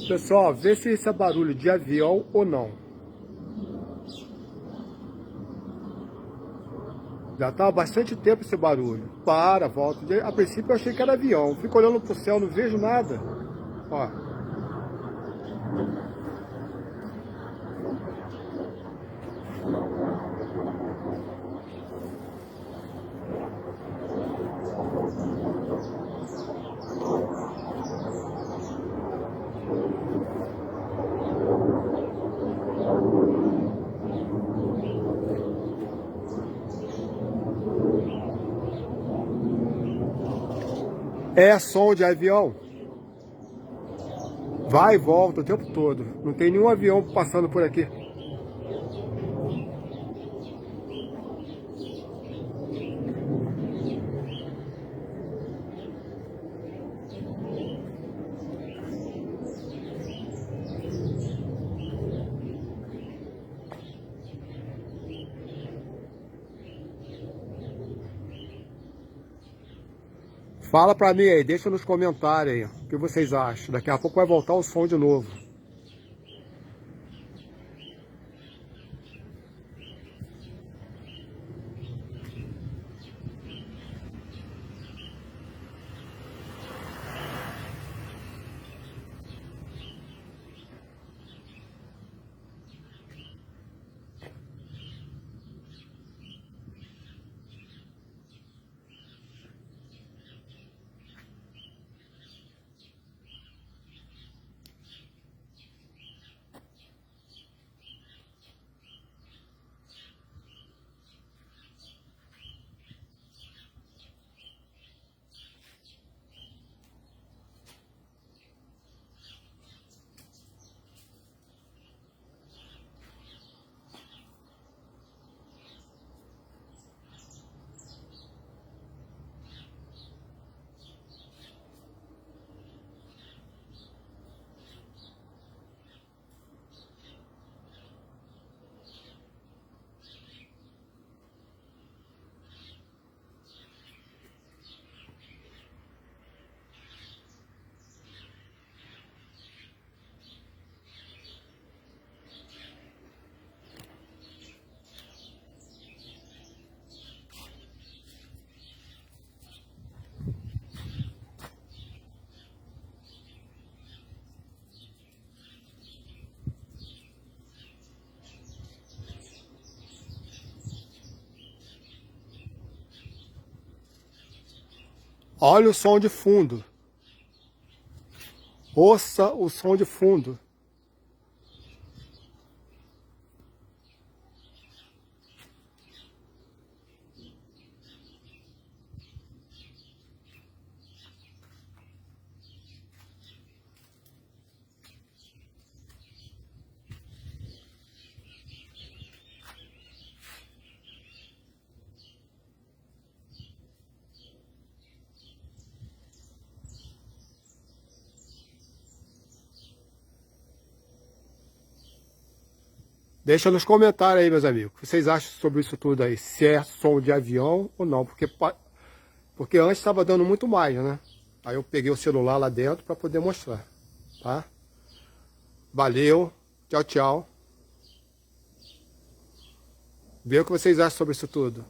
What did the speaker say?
Pessoal, vê se esse é barulho de avião ou não. Já tá há bastante tempo esse barulho. Para, volta. A princípio eu achei que era avião. Fico olhando pro céu, não vejo nada. Ó. É som de avião. Vai e volta o tempo todo. Não tem nenhum avião passando por aqui. Fala pra mim aí, deixa nos comentários aí o que vocês acham. Daqui a pouco vai voltar o som de novo. Olha o som de fundo. Ouça o som de fundo. Deixa nos comentários aí, meus amigos, o que vocês acham sobre isso tudo aí. Se é som de avião ou não. Porque antes estava dando muito mais, né? Aí eu peguei o celular lá dentro para poder mostrar, tá? Valeu, tchau, tchau. Vê o que vocês acham sobre isso tudo.